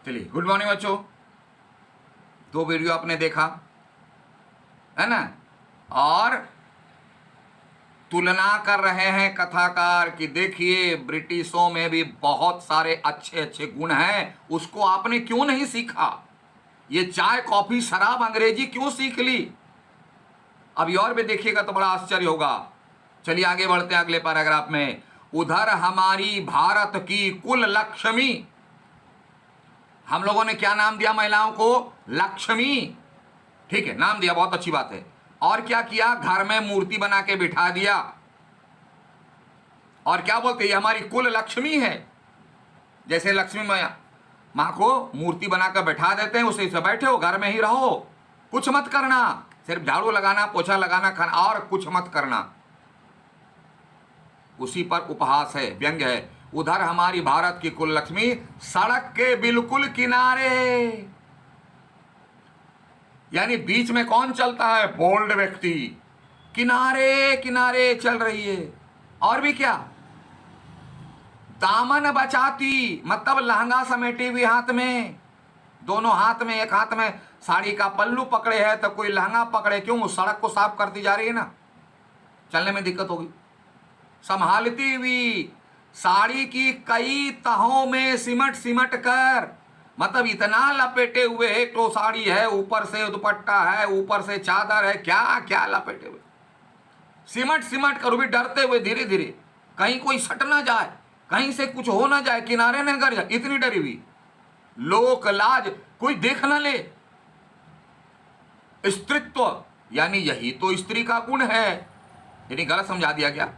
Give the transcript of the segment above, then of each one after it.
चलिए, good morning बच्चों। दो वीडियो आपने देखा है ना, और तुलना कर रहे हैं कथाकार कि देखिए ब्रिटिशों में भी बहुत सारे अच्छे अच्छे गुण हैं, उसको आपने क्यों नहीं सीखा? ये चाय कॉफी शराब अंग्रेजी क्यों सीख ली? अभी और भी देखिएगा तो बड़ा आश्चर्य होगा। चलिए आगे बढ़ते हैं अगले पैराग्राफ में। उधर हमारी भारत की कुल लक्ष्मी, हम लोगों ने क्या नाम दिया महिलाओं को? लक्ष्मी। ठीक है, नाम दिया, बहुत अच्छी बात है। और क्या किया? घर में मूर्ति बना के बिठा दिया। और क्या बोलते, ये हमारी कुल लक्ष्मी है। जैसे लक्ष्मी माँ को मूर्ति बनाकर बैठा देते हैं, उसे बैठे हो, घर में ही रहो, कुछ मत करना, सिर्फ झाड़ू लगाना, पोछा लगाना, खाना, और कुछ मत करना। उसी पर उपहास है, व्यंग है। उधर हमारी भारत की कुल लक्ष्मी सड़क के बिल्कुल किनारे, यानी बीच में कौन चलता है? बोल्ड व्यक्ति। किनारे किनारे चल रही है। और भी क्या? दामन बचाती, मतलब लहंगा समेटी हुई हाथ में, दोनों हाथ में, एक हाथ में साड़ी का पल्लू पकड़े है तो कोई लहंगा पकड़े। क्यों? उस सड़क को साफ करती जा रही है ना, चलने में दिक्कत होगी। संभालती हुई, साड़ी की कई तहों में सिमट सिमट कर, मतलब इतना लपेटे हुए है, तो साड़ी है, ऊपर से दुपट्टा है, ऊपर से चादर है, क्या क्या लपेटे हुए, सिमट सिमट कर, भी डरते हुए धीरे धीरे, कहीं कोई सट ना जाए, कहीं से कुछ हो ना जाए, किनारे न कर जाए, इतनी डरी हुई। लोक लाज, कोई देख ना ले। स्त्रीत्व, यानी यही तो स्त्री का गुण है, यानी गलत समझा दिया गया।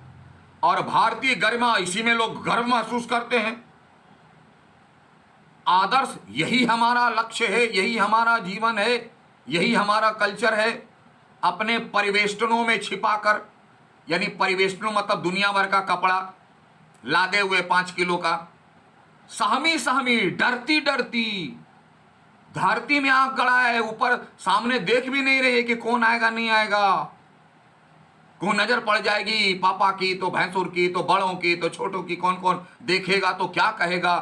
और भारतीय गरिमा, इसी में लोग गर्व महसूस करते हैं। आदर्श, यही हमारा लक्ष्य है, यही हमारा जीवन है, यही हमारा कल्चर है। अपने परिवेष्टनों में छिपाकर, यानी परिवेष्टनों मतलब दुनिया भर का कपड़ा लादे हुए 5 किलो का, सहमी सहमी, डरती डरती, धरती में आंख गड़ा है, ऊपर सामने देख भी नहीं रहे कि कौन आएगा नहीं आएगा, कौन नजर पड़ जाएगी, पापा की तो भैंसुर की तो बड़ों की तो छोटों की, कौन कौन देखेगा तो क्या कहेगा,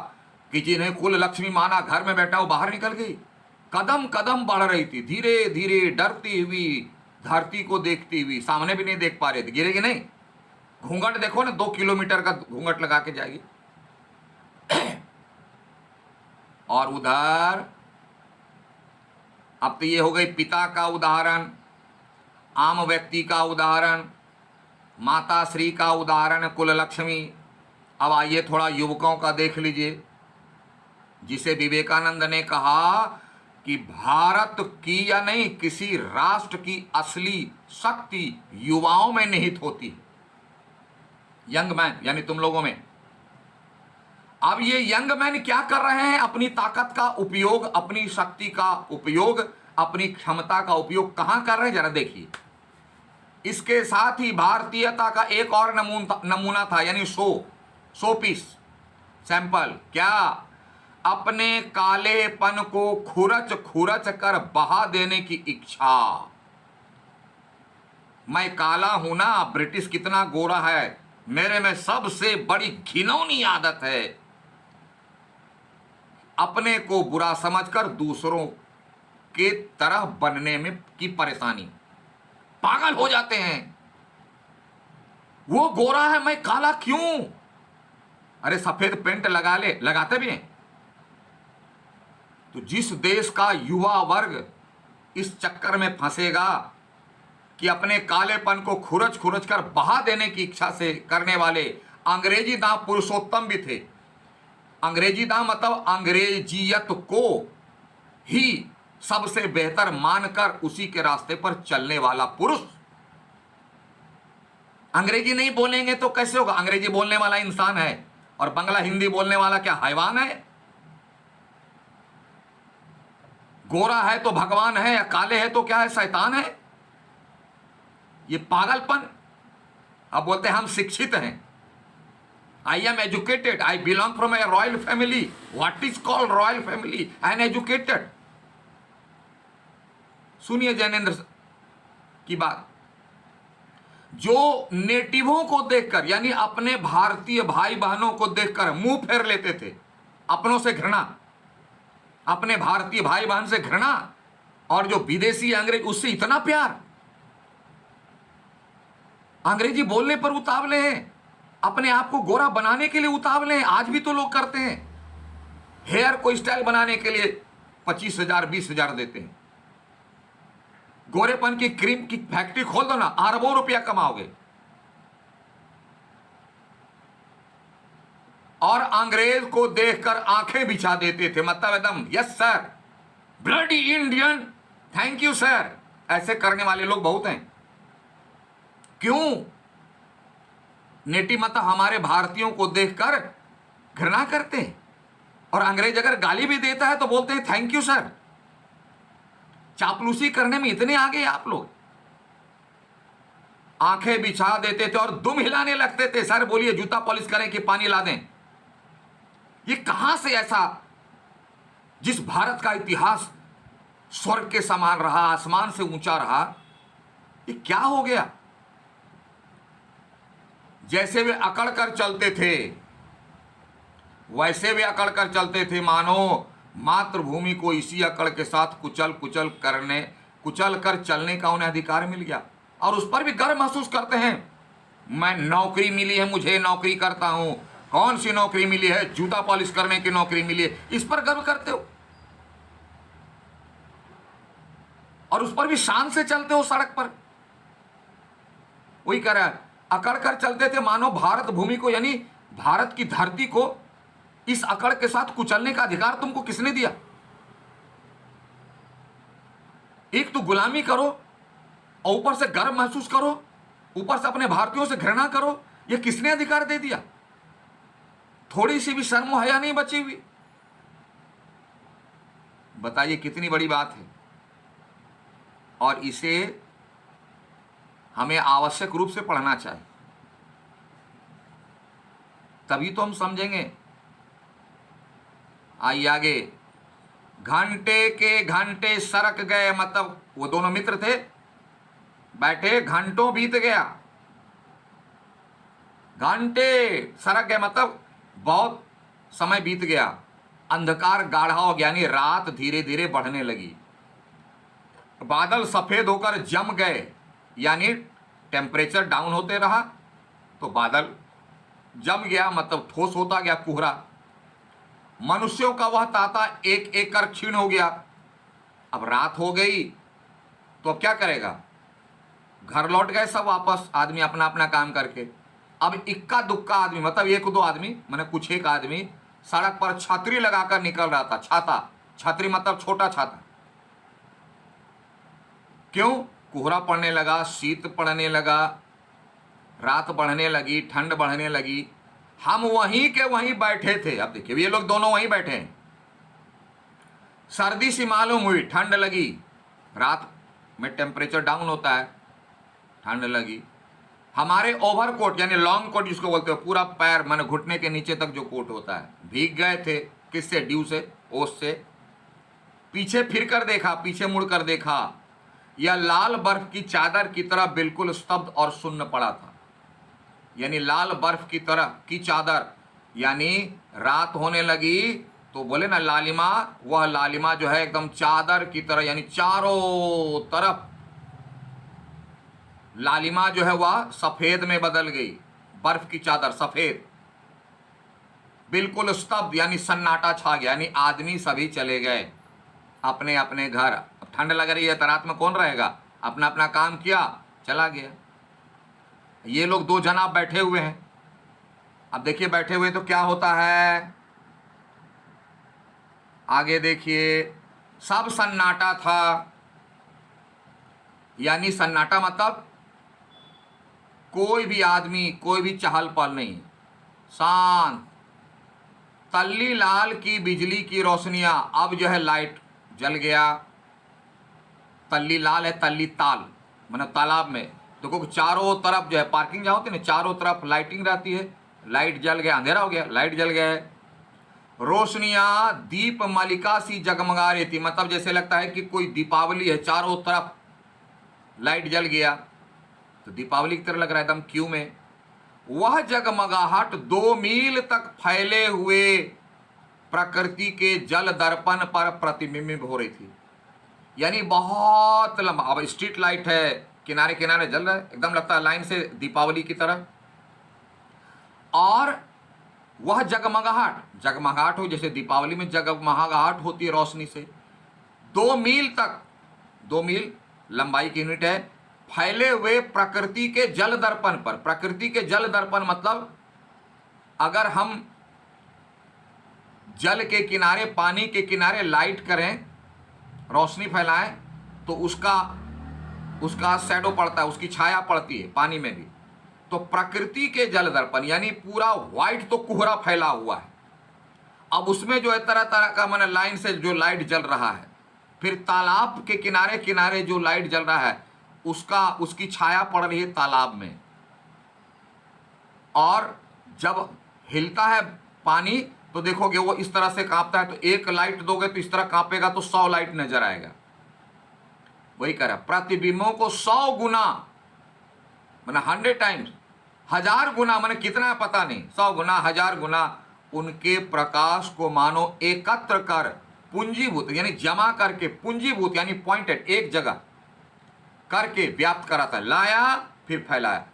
कि जिन्हें कुल लक्ष्मी माना घर में बैठा वो बाहर निकल गई। कदम कदम बढ़ रही थी, धीरे धीरे डरती हुई, धरती को देखती हुई, सामने भी नहीं देख पा रही थी, गिरेगी नहीं। घूंघट देखो ना, 2 किलोमीटर का घूंघट लगा के जाएगी। और उधर अब तो ये हो गई पिता का उदाहरण, आम व्यक्ति का उदाहरण, माता श्री का उदाहरण, कुल लक्ष्मी। अब आइए थोड़ा युवकों का देख लीजिए, जिसे विवेकानंद ने कहा कि भारत की या नहीं किसी राष्ट्र की असली शक्ति युवाओं में निहित होती है, यंग मैन, यानी तुम लोगों में। अब ये यंग मैन क्या कर रहे हैं? अपनी ताकत का उपयोग, अपनी शक्ति का उपयोग, अपनी क्षमता का उपयोग कहां कर रहे हैं? जरा देखिए। इसके साथ ही भारतीयता का एक और नमूना था, यानी शो पीस, सैंपल। क्या? अपने कालेपन को खुरच खुरच कर बहा देने की इच्छा। मैं काला हूं ना, ब्रिटिश कितना गोरा है, मेरे में सबसे बड़ी घिनौनी आदत है अपने को बुरा समझकर दूसरों के तरह बनने में की परेशानी। पागल हो जाते हैं, वो गोरा है मैं काला क्यों? अरे सफेद पेंट लगा ले, लगाते भी हैं। तो जिस देश का युवा वर्ग इस चक्कर में फंसेगा कि अपने कालेपन को खुरच खुरच कर बहा देने की इच्छा से करने वाले, अंग्रेजी दां पुरुषोत्तम भी थे। अंग्रेजी दां मतलब अंग्रेजियत को ही सबसे बेहतर मानकर उसी के रास्ते पर चलने वाला पुरुष। अंग्रेजी नहीं बोलेंगे तो कैसे होगा? अंग्रेजी बोलने वाला इंसान है, और बंगला हिंदी बोलने वाला क्या हैवान है? गोरा है तो भगवान है, या काले है तो क्या है? शैतान है। ये पागलपन। अब बोलते हैं हम शिक्षित हैं, I am educated, I belong from A royal family. What is called royal family and educated? सुनिए जैनेन्द्र की बात। जो नेटिवों को देखकर, यानी अपने भारतीय भाई बहनों को देखकर मुंह फेर लेते थे, अपनों से घृणा, अपने भारतीय भाई बहन से घृणा, और जो विदेशी अंग्रेज उससे इतना प्यार। अंग्रेजी बोलने पर उतावले हैं, अपने आप को गोरा बनाने के लिए उतावले हैं। आज भी तो लोग करते हैं, हेयर को स्टाइल बनाने के लिए 25,000 20,000 देते हैं। गोरेपन की क्रीम की फैक्ट्री खोल दो ना, अरबों रुपया कमाओगे। और अंग्रेज को देखकर आंखें बिछा देते थे, मतलब एकदम yes sir, bloody Indian, thank you sir. ऐसे करने वाले लोग बहुत हैं। क्यों? नेटी मतलब हमारे भारतीयों को देखकर घृणा करते हैं, और अंग्रेज अगर गाली भी देता है तो बोलते हैं थैंक यू सर। चापलूसी करने में इतने आगे आप लोग। आंखें बिछा देते थे और दुम हिलाने लगते थे, सर बोलिए जूता पॉलिश करें कि पानी ला दें। ये कहां से ऐसा, जिस भारत का इतिहास स्वर्ग के समान रहा, आसमान से ऊंचा रहा, ये क्या हो गया? जैसे वे अकड़ कर चलते थे वैसे वे अकड़ कर चलते थे, मानो मातृभूमि को इसी अकड़ के साथ कुचल कर चलने का उन्हें अधिकार मिल गया। और उस पर भी गर्व महसूस करते हैं, मैं नौकरी मिली है, मुझे नौकरी करता हूं। कौन सी नौकरी मिली है? जूता पॉलिश करने की नौकरी मिली है, इस पर गर्व करते हो और उस पर भी शान से चलते हो सड़क पर। वही कह रहा है, अकड़ कर चलते थे, मानो भारत भूमि को, यानी भारत की धरती को इस अकड़ के साथ कुचलने का अधिकार तुमको किसने दिया? एक तो गुलामी करो और ऊपर से गर्व महसूस करो, ऊपर से अपने भारतीयों से घृणा करो, ये किसने अधिकार दे दिया? थोड़ी सी भी शर्म हया नहीं बची हुई। बताइए कितनी बड़ी बात है। और इसे हमें आवश्यक रूप से पढ़ना चाहिए, तभी तो हम समझेंगे। आइए आगे। घंटे के घंटे सरक गए, मतलब वो दोनों मित्र थे, बैठे, घंटों बीत गया। घंटे सरक गए मतलब बहुत समय बीत गया। अंधकार गाढ़ा हो गया, यानी रात धीरे धीरे बढ़ने लगी। बादल सफेद होकर जम गए, यानी टेम्परेचर डाउन होते रहा तो बादल जम गया, मतलब ठोस होता गया कोहरा। मनुष्यों का वह ताता एक एक कर क्षीण हो गया। अब रात हो गई तो अब क्या करेगा? घर लौट गए सब वापस, आदमी अपना अपना काम करके। अब इक्का दुक्का आदमी, मतलब एक दो आदमी, मैंने कुछ एक आदमी सड़क पर छतरी लगाकर निकल रहा था। छाता, छतरी मतलब छोटा छाता। क्यों? कोहरा पड़ने लगा, शीत पड़ने लगा, रात बढ़ने लगी, ठंड बढ़ने लगी। हम वहीं के वहीं बैठे थे। अब देखिए ये लोग दोनों वहीं बैठे हैं। सर्दी सी मालूम हुई, ठंड लगी, रात में टेम्परेचर डाउन होता है, ठंड लगी। हमारे ओवरकोट यानी लॉन्ग कोट जिसको बोलते हो, पूरा पैर माने घुटने के नीचे तक जो कोट होता है, भीग गए थे। किससे? ड्यू से, ओस से। पीछे फिर कर देखा, पीछे मुड़ कर देखा, यह लाल बर्फ की चादर की तरह बिल्कुल स्तब्ध और सुन्न पड़ा था। यानी लाल बर्फ की तरह की चादर, यानी रात होने लगी तो बोले ना लालिमा, वह लालिमा जो है एकदम चादर की तरह, यानी चारों तरफ लालिमा जो है वह सफेद में बदल गई। बर्फ की चादर सफेद, बिल्कुल स्तब्ध, यानी सन्नाटा छा गया, यानी आदमी सभी चले गए अपने अपने घर। अब ठंड लग रही है तो रात में कौन रहेगा? अपना अपना काम किया, चला गया। ये लोग दो जनाब बैठे हुए हैं। अब देखिए बैठे हुए तो क्या होता है, आगे देखिए। सब सन्नाटा था, यानी सन्नाटा मतलब कोई भी आदमी, कोई भी चहल पहल नहीं, शांत। तल्ली लाल की बिजली की रोशनियां, अब जो है लाइट जल गया। तल्ली लाल है, तल्ली ताल मतलब तालाब में देखो चारों तरफ जो है पार्किंग जहाँ होती है ना, चारों तरफ लाइटिंग रहती है। लाइट जल गया, अंधेरा हो गया, लाइट जल गया है। रोशनियां दीप मालिका सी जगमगा रही थी, मतलब जैसे लगता है कि कोई दीपावली है, चारों तरफ लाइट जल गया तो दीपावली की तरह लग रहा है एकदम क्यू में। वह जगमगाहट 2 मील तक फैले हुए प्रकृति के जल दर्पण पर प्रतिबिंबित हो रही थी। यानी बहुत लंबा, अब स्ट्रीट लाइट है, किनारे किनारे जल रहा है, एकदम लगता है लाइन से दीपावली की तरह। और वह जगमगाहट, जगमगाहट हो जैसे दीपावली में जगमगाहट होती है रोशनी से, 2 मील तक, 2 मील लंबाई की यूनिट है, फैले हुए प्रकृति के जल दर्पण पर। प्रकृति के जल दर्पण मतलब अगर हम जल के किनारे, पानी के किनारे लाइट करें, रोशनी फैलाएं, तो उसका शैडो पड़ता है, उसकी छाया पड़ती है पानी में भी। तो प्रकृति के जल दर्पण यानी पूरा व्हाइट तो कोहरा फैला हुआ है, अब उसमें जो है तरह तरह का माने लाइन से जो लाइट जल रहा है, फिर तालाब के किनारे किनारे जो लाइट जल रहा है उसकी छाया पड़ रही है तालाब में। और जब हिलता है पानी तो देखोगे वो इस तरह से कांपता है, तो एक लाइट दोगे तो इस तरह कांपेगा तो 100 लाइट नजर आएगा। वही कह रहा, प्रतिबिंबों को 100 गुना मैंने 100 टाइम्स, 1000 गुना, मैंने कितना है पता नहीं, 100 गुना 1000 गुना उनके प्रकाश को मानो एकत्र कर पूंजीभूत यानी जमा करके, पूंजीभूत यानी पॉइंटेड एक जगह करके व्याप्त कराता है, लाया फिर फैलाया।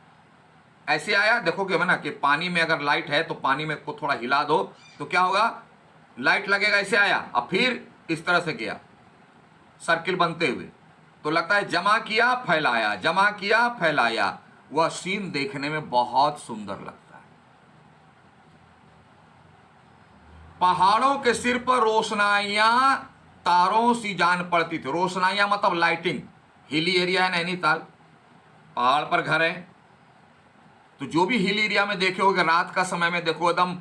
ऐसे आया, देखोगे ना कि पानी में अगर लाइट है तो पानी में को थोड़ा हिला दो तो क्या होगा, लाइट लगेगा, ऐसे आया, अब फिर इस तरह से गया सर्किल बनते हुए, तो लगता है जमा किया फैलाया, जमा किया फैलाया। वह सीन देखने में बहुत सुंदर लगता है। पहाड़ों के सिर पर रोशनाइयां तारों सी जान पड़ती थी। रोशनाइयां मतलब लाइटिंग। हिली एरिया है नैनीताल, पहाड़ पर घर है, तो जो भी हिल एरिया में देखे होगे रात का समय में देखो एकदम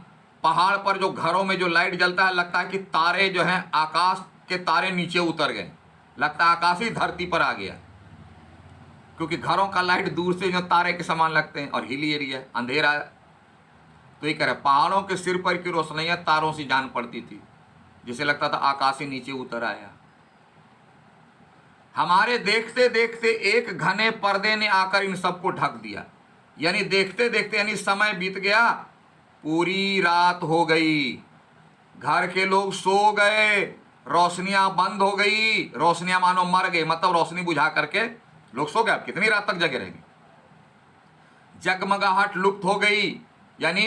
पहाड़ पर जो घरों में जो लाइट जलता है, लगता है कि तारे जो हैं आकाश के तारे नीचे उतर गए, लगता है आकाश ही धरती पर आ गया, क्योंकि घरों का लाइट दूर से जो तारे के समान लगते हैं। और हिली एरिया अंधेरा, तो ये कह रहे पहाड़ों के सिर पर की रोशनियां तारों से जान पड़ती थी, जिसे लगता था आकाश ही नीचे उतर आया। हमारे देखते देखते एक घने पर्दे ने आकर इन सबको ढक दिया। यानी देखते देखते यानी समय बीत गया, पूरी रात हो गई, घर के लोग सो गए, रोशनियां बंद हो गई, रोशनियां मानो मर गई, मतलब रोशनी बुझा करके लोग सो गए। कितनी रात तक जगे रहेंगे। जगमगाहट लुप्त हो गई, यानी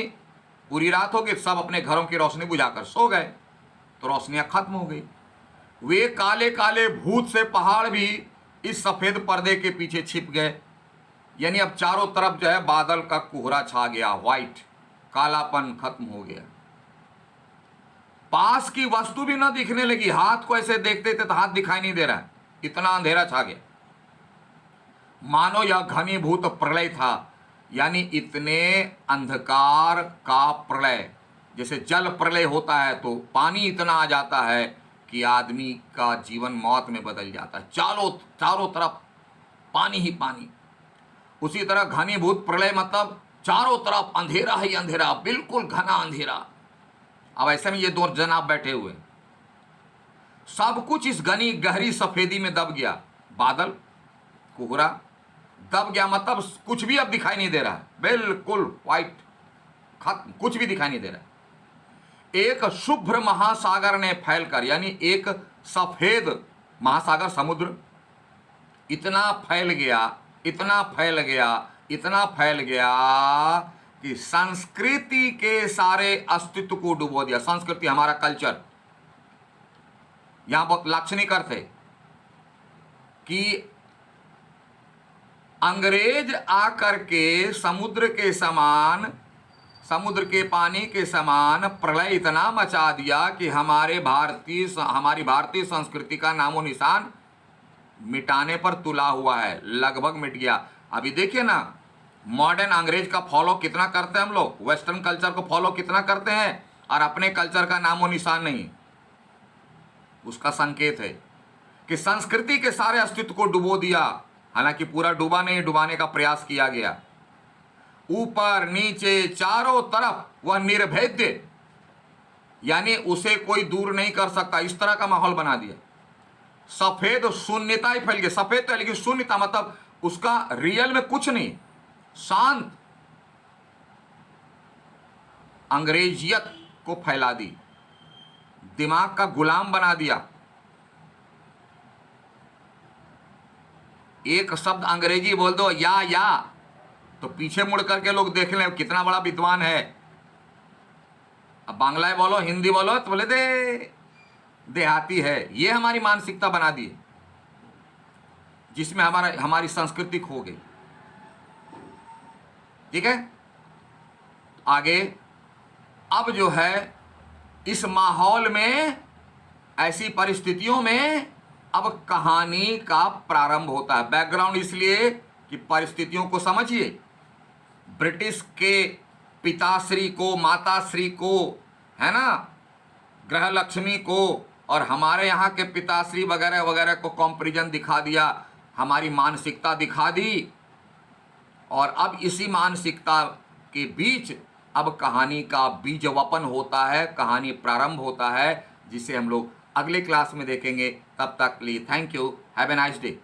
पूरी रात हो गई, सब अपने घरों की रोशनी बुझाकर सो गए, तो रोशनियां खत्म हो गई। वे काले काले भूत से पहाड़ भी इस सफेद पर्दे के पीछे छिप गए। यानी अब चारों तरफ जो है बादल का कोहरा छा गया, व्हाइट, कालापन खत्म हो गया। पास की वस्तु भी ना दिखने लगी, हाथ को ऐसे देखते थे तो हाथ दिखाई नहीं दे रहा है, इतना अंधेरा छा गया, मानो यह घनीभूत प्रलय था। यानी इतने अंधकार का प्रलय, जैसे जल प्रलय होता है तो पानी इतना आ जाता है कि आदमी का जीवन मौत में बदल जाता है, चारों तरफ पानी ही पानी। उसी तरह घनीभूत प्रलय मतलब चारों तरफ अंधेरा ही अंधेरा, बिल्कुल घना अंधेरा। अब ऐसे में ये दो जनाब बैठे हुए, सब कुछ इस घनी गहरी सफेदी में दब गया। बादल कोहरा दब गया, मतलब कुछ भी अब दिखाई नहीं दे रहा है, बिल्कुल व्हाइट, खत्म, कुछ भी दिखाई नहीं दे रहा है। एक शुभ्र महासागर ने फैलकर, यानी एक सफेद महासागर, समुद्र इतना फैल गया, इतना फैल गया, इतना फैल गया कि संस्कृति के सारे अस्तित्व को डुबो दिया। संस्कृति हमारा कल्चर, यहां बहुत लाक्षणिक अर्थ है कि अंग्रेज आकर के समुद्र के समान, समुद्र के पानी के समान प्रलय इतना मचा दिया कि हमारी भारतीय संस्कृति का नामो निशान मिटाने पर तुला हुआ है, लगभग मिट गया। अभी देखिए ना, मॉडर्न अंग्रेज का फॉलो कितना करते हैं हम लोग, वेस्टर्न कल्चर को फॉलो कितना करते हैं, और अपने कल्चर का नामो निशान नहीं। उसका संकेत है कि संस्कृति के सारे अस्तित्व को डुबो दिया। हालांकि पूरा डूबा नहीं, डुबाने का प्रयास किया गया, ऊपर नीचे चारों तरफ वह निर्भेद्य, यानी उसे कोई दूर नहीं कर सकता, इस तरह का माहौल बना दिया। सफेद शून्यता ही फैल गई, सफेद तो लेकिन शून्यता मतलब उसका रियल में कुछ नहीं, शांत अंग्रेजियत को फैला दी। दिमाग का गुलाम बना दिया। एक शब्द अंग्रेजी बोल दो या तो पीछे मुड़ करके लोग देख लें कितना बड़ा विद्वान है। अब बांग्ला बोलो, हिंदी बोलो तो बोले देहाती है। ये हमारी मानसिकता बना दी है, जिसमें हमारी संस्कृति खो गई। ठीक है, आगे अब जो है इस माहौल में, ऐसी परिस्थितियों में अब कहानी का प्रारंभ होता है। बैकग्राउंड इसलिए कि परिस्थितियों को समझिए। ब्रिटिश के पिताश्री को, माताश्री को, है ना, ग्रह लक्ष्मी को, और हमारे यहाँ के पिताश्री वगैरह वगैरह को कंपैरिजन दिखा दिया, हमारी मानसिकता दिखा दी। और अब इसी मानसिकता के बीच अब कहानी का बीजवपन होता है, कहानी प्रारंभ होता है, जिसे हम लोग अगले क्लास में देखेंगे। तब तक के लिए thank you, have a nice day.